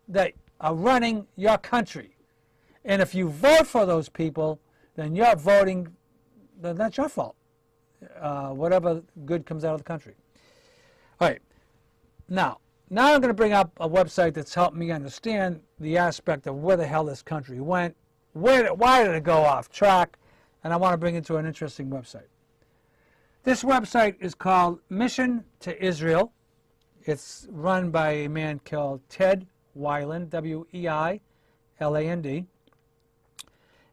that are running your country. And if you vote for those people, then you're voting, then that's your fault. Whatever good comes out of the country. All right. Now I'm going to bring up a website that's helped me understand the aspect of where the hell this country went, why did it go off track, and I want to bring it to an interesting website. This website is called Mission to Israel. It's run by a man called Ted Weiland, W-E-I-L-A-N-D.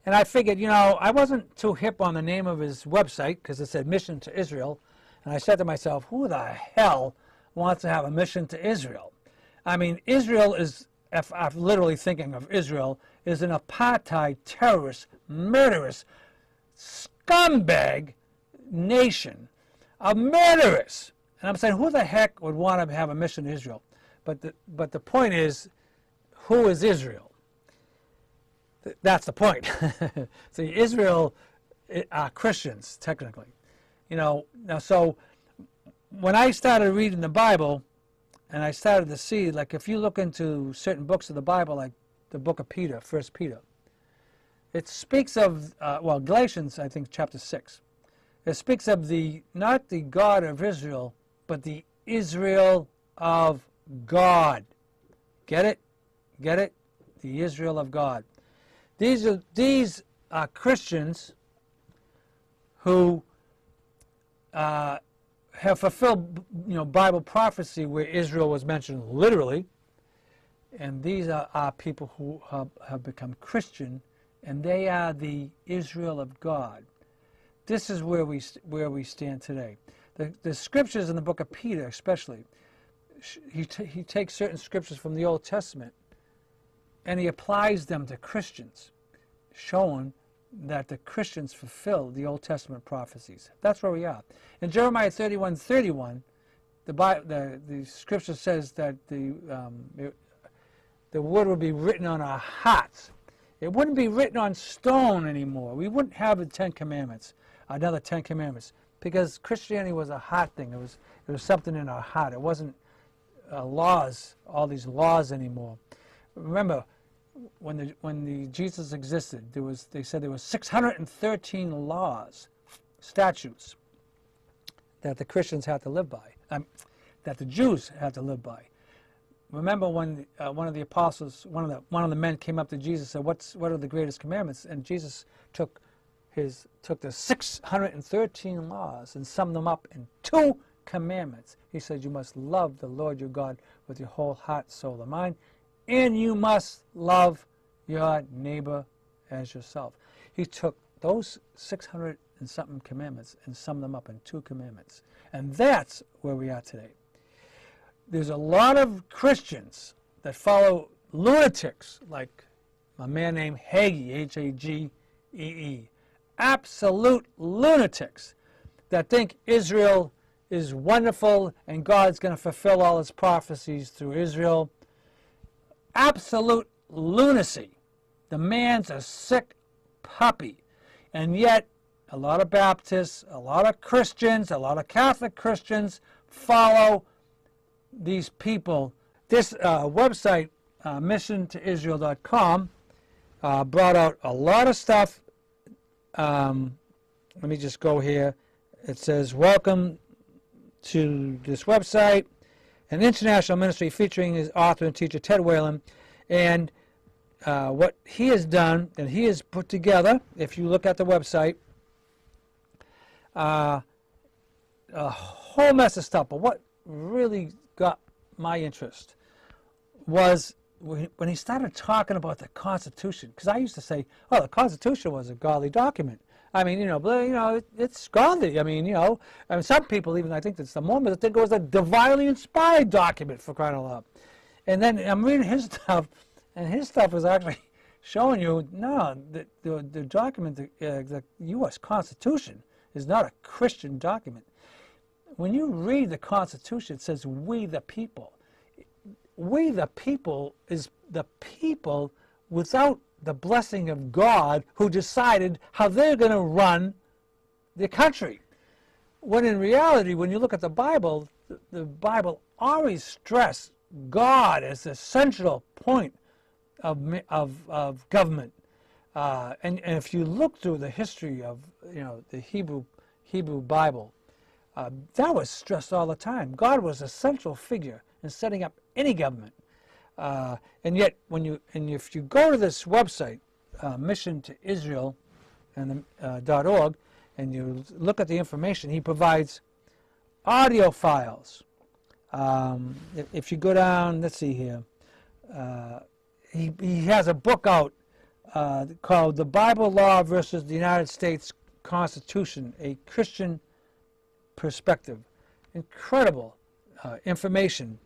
And I figured, I wasn't too hip on the name of his website because it said Mission to Israel. And I said to myself, who the hell wants to have a mission to Israel? I mean, Israel is, if I'm literally thinking of Israel, is an apartheid, terrorist, murderous, scumbag nation of murderers. And I'm saying, who the heck would want to have a mission to Israel? But the point is, who is Israel? That's the point. See, Israel are Christians, technically. Now, so when I started reading the Bible, and I started to see, like, if you look into certain books of the Bible, like the book of Peter, 1 Peter, it speaks of, Galatians, I think, chapter 6. It speaks of not the God of Israel, but the Israel of God. Get it? Get it? The Israel of God. These are Christians who have fulfilled, Bible prophecy where Israel was mentioned literally, and these are people who have become Christian, and they are the Israel of God. This is where we stand today. The scriptures in the book of Peter, especially, he takes certain scriptures from the Old Testament, and he applies them to Christians, showing that the Christians fulfill the Old Testament prophecies. That's where we are. In Jeremiah 31:31, the scripture says that the word would be written on our hearts. It wouldn't be written on stone anymore. We wouldn't have the 10 Commandments, another 10 Commandments, because Christianity was a heart thing. It was something in our heart. It wasn't laws, all these laws anymore. Remember, when Jesus existed, they said there was 613 laws, statutes that the Christians had to live by, that the Jews had to live by. Remember when one of the apostles, one of the men came up to Jesus and said, "What are the greatest commandments?" And Jesus took the 613 laws and summed them up in 2 commandments. He said, "You must love the Lord your God with your whole heart, soul, and mind, and you must love your neighbor as yourself." He took those 600 and something commandments and summed them up in 2 commandments. And that's where we are today. There's a lot of Christians that follow lunatics, like a man named Hagee, H-A-G-E-E. Absolute lunatics that think Israel is wonderful and God's going to fulfill all his prophecies through Israel. Absolute lunacy. The man's a sick puppy. And yet, a lot of Baptists, a lot of Christians, a lot of Catholic Christians follow these people. This website, missiontoisrael.com, brought out a lot of stuff. Let me just go here. It says, "Welcome to this website, an international ministry featuring his author and teacher Ted Weiland." And what he has done, and he has put together, if you look at the website, a whole mess of stuff. But what really got my interest was when he started talking about the Constitution. Because I used to say, "Oh, the Constitution was a godly document." I mean, it's godly. I mean, some people even, I think that's the Mormons, think it was a divinely inspired document, for crying out loud. And then I'm reading his stuff, and his stuff is actually showing you, no, the document, the U.S. Constitution is not a Christian document. When you read the Constitution, it says, "We the people." We the people is the people without the blessing of God who decided how they're going to run the country. When in reality, when you look at the Bible always stressed God as the central point of government. And if you look through the history of the Hebrew Bible, that was stressed all the time. God was a central figure in setting up any government. And yet, if you go to this website, Mission to Israel and .org, and you look at the information, he provides audio files. If you go down, let's see here, he has a book out called The Bible Law versus the United States Constitution, a Christian Perspective. Incredible information.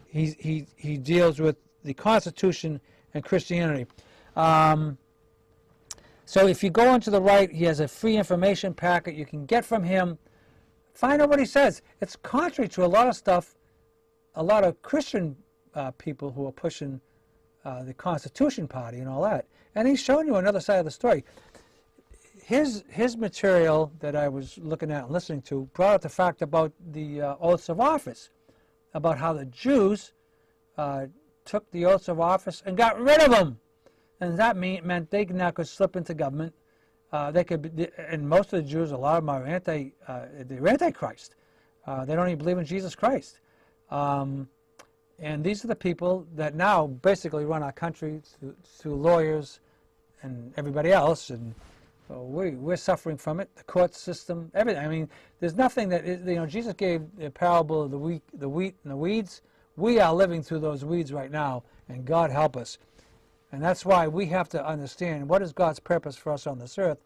He deals with the Constitution and Christianity. So if you go on to the right, he has a free information packet you can get from him. Find out what he says. It's contrary to a lot of stuff, a lot of Christian people who are pushing the Constitution Party and all that. And he's showing you another side of the story. His material that I was looking at and listening to brought up the fact about the oaths of office, about how the Jews took the oaths of office and got rid of them. And that meant they now could slip into government. They could be, and most of the Jews, a lot of them are they're antichrist. They don't even believe in Jesus Christ. And these are the people that now basically run our country through lawyers and everybody else. And so we're suffering from it. The court system, everything. I mean, there's nothing that Jesus gave the parable of the wheat and the weeds. We are living through those weeds right now, and God help us. And that's why we have to understand what is God's purpose for us on this earth.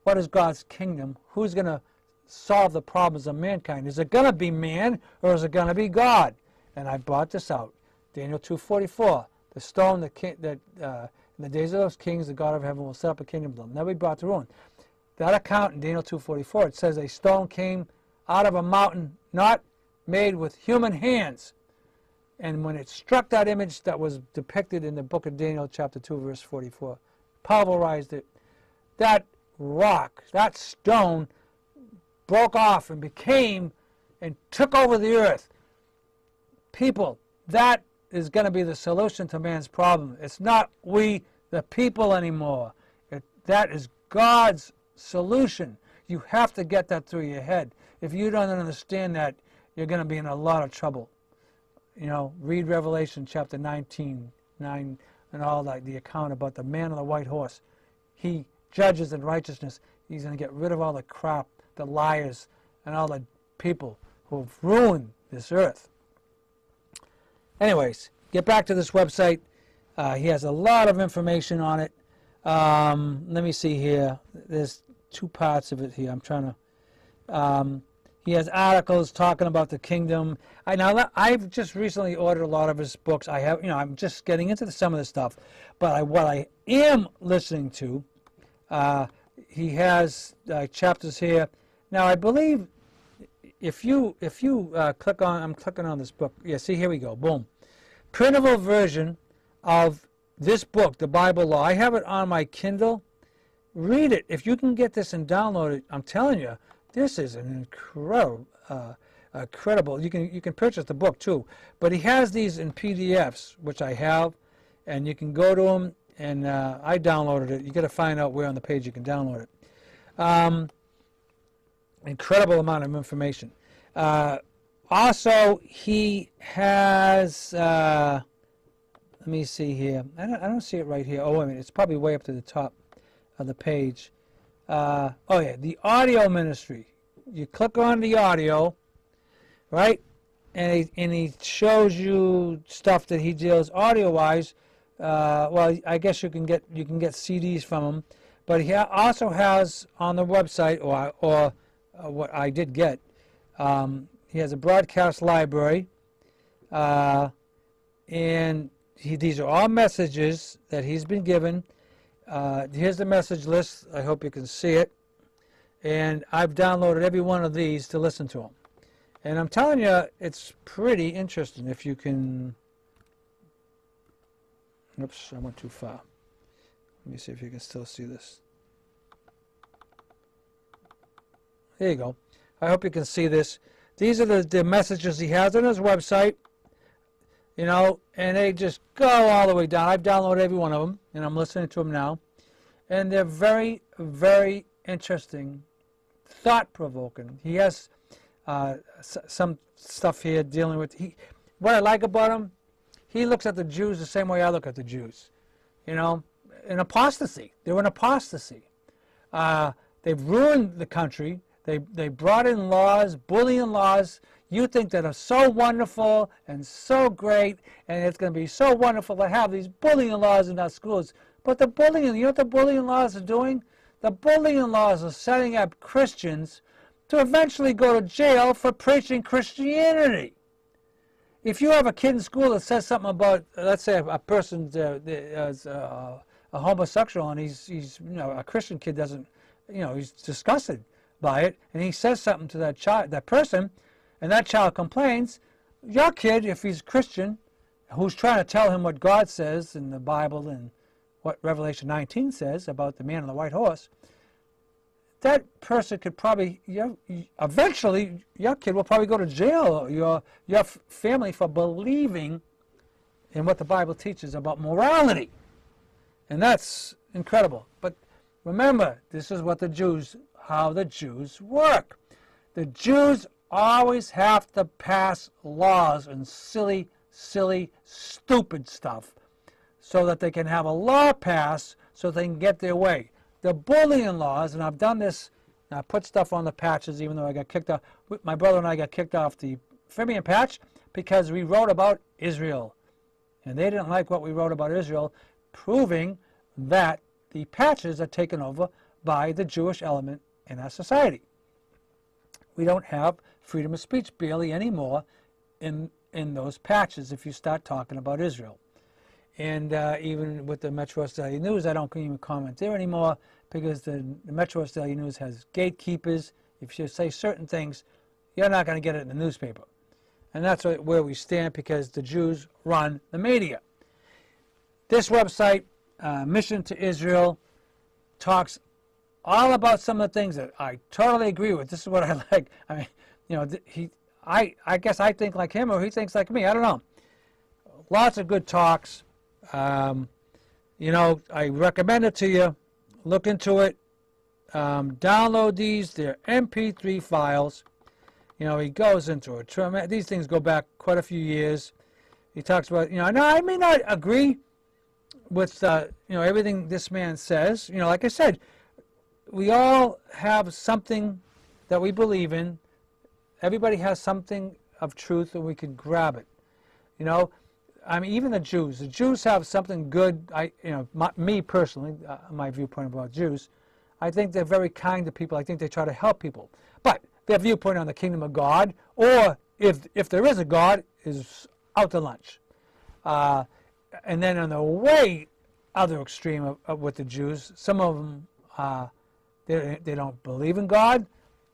What is God's kingdom? Who's going to solve the problems of mankind? Is it going to be man, or is it going to be God? And I brought this out. Daniel 2:44. The stone that in the days of those kings, the God of heaven will set up a kingdom. They'll never be brought to ruin. That account in Daniel 2:44, it says a stone came out of a mountain not made with human hands. And when it struck that image that was depicted in the book of Daniel, chapter 2, verse 44, pulverized it, that rock, that stone, broke off and became and took over the earth. People, that is going to be the solution to man's problem. It's not we, the people, anymore. That is God's solution. You have to get that through your head. If you don't understand that, you're going to be in a lot of trouble. Read Revelation chapter 19, 9, and all that, the account about the man on the white horse. He judges in righteousness. He's going to get rid of all the crap, the liars, and all the people who have ruined this earth. Anyways, get back to this website. He has a lot of information on it. Let me see here. There's two parts of it here. I'm trying to... he has articles talking about the kingdom. I've just recently ordered a lot of his books. I'm just getting into some of this stuff. But what I am listening to, he has chapters here. Now, I believe if you click on, I'm clicking on this book. Yeah, see, here we go. Boom. Printable version of this book, The Bible Law. I have it on my Kindle. Read it. If you can get this and download it, I'm telling you, this is an incredible. You can purchase the book too, but he has these in PDFs, which I have, and you can go to them. And I downloaded it. You got to find out where on the page you can download it. Incredible amount of information. Also, he has. Let me see here. I don't see it right here. Oh, wait a minute. It's probably way up to the top of the page. Oh yeah, the audio ministry. You click on the audio, right, and he shows you stuff that he deals audio-wise. Well, I guess you can get CDs from him, but he also has on the website, or what I did get. He has a broadcast library, and these are all messages that he's been given. Here's the message list. I hope you can see it. And I've downloaded every one of these to listen to them. And I'm telling you, it's pretty interesting if you can... Oops, I went too far. Let me see if you can still see this. There you go. I hope you can see this. These are the messages he has on his website. you know, and they just go all the way down. I've downloaded every one of them, and I'm listening to them now. And they're very, very interesting, thought-provoking. He has some stuff here dealing with... What I like about him, he looks at the Jews the same way I look at the Jews. You know, in apostasy. They're in apostasy. They've ruined the country. They brought in laws, bullying laws, you think that are so wonderful and so great, and it's going to be so wonderful to have these bullying laws in our schools. But the bullying, you know what the bullying laws are doing? The bullying laws are setting up Christians to eventually go to jail for preaching Christianity. If you have a kid in school that says something about, let's say a person's a homosexual, and he's you know, a Christian kid doesn't, you know, he's disgusted by it, and he says something to that child, that person, and that child complains, your kid, if he's Christian, who's trying to tell him what God says in the Bible and what Revelation 19 says about the man on the white horse, that person could probably, eventually, your kid will probably go to jail, your family, for believing in what the Bible teaches about morality. And that's incredible. But remember, this is what how the Jews work. The Jews always have to pass laws and silly, stupid stuff so that they can have a law passed so they can get their way. The bullying laws, and I've done this, and I put stuff on the patches even though I got kicked off. My brother and I got kicked off the Phrygian patch because we wrote about Israel. And they didn't like what we wrote about Israel, proving that the patches are taken over by the Jewish element in our society. We don't have freedom of speech barely anymore in those patches if you start talking about Israel. And even with the Metro Australia News, I don't even comment there anymore because the Metro Australia News has gatekeepers. If you say certain things, you're not going to get it in the newspaper. And that's where we stand because the Jews run the media. This website, Mission to Israel, talks all about some of the things that I totally agree with. This is what I like. I mean, you know, I guess I think like him or he thinks like me. I don't know. Lots of good talks. You know, I recommend it to you. Look into it. Download these. They're MP3 files. You know, he goes into it. These things go back quite a few years. He talks about, you know, now I may not agree with, you know, everything this man says. You know, like I said, we all have something that we believe in. Everybody has something of truth and we can grab it. You know, I mean, even the Jews have something good. You know, me personally, my viewpoint about Jews, I think they're very kind to people. I think they try to help people. But their viewpoint on the kingdom of God, or if there is a God, is out to lunch. And then on the way other extreme with the Jews, some of them, they don't believe in God.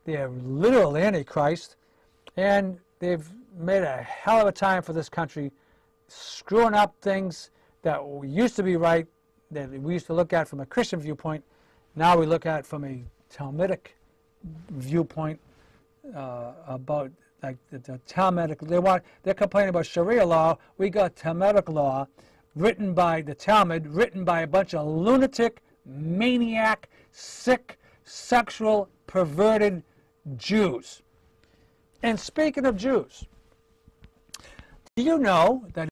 They're literal antichrist. And they've made a hell of a time for this country, screwing up things that used to be right, that we used to look at from a Christian viewpoint. Now we look at it from a Talmudic viewpoint about like the Talmudic. They're complaining about Sharia law. We got Talmudic law written by the Talmud, written by a bunch of lunatic, maniac, sick, sexual, perverted Jews. And speaking of Jews, do you know that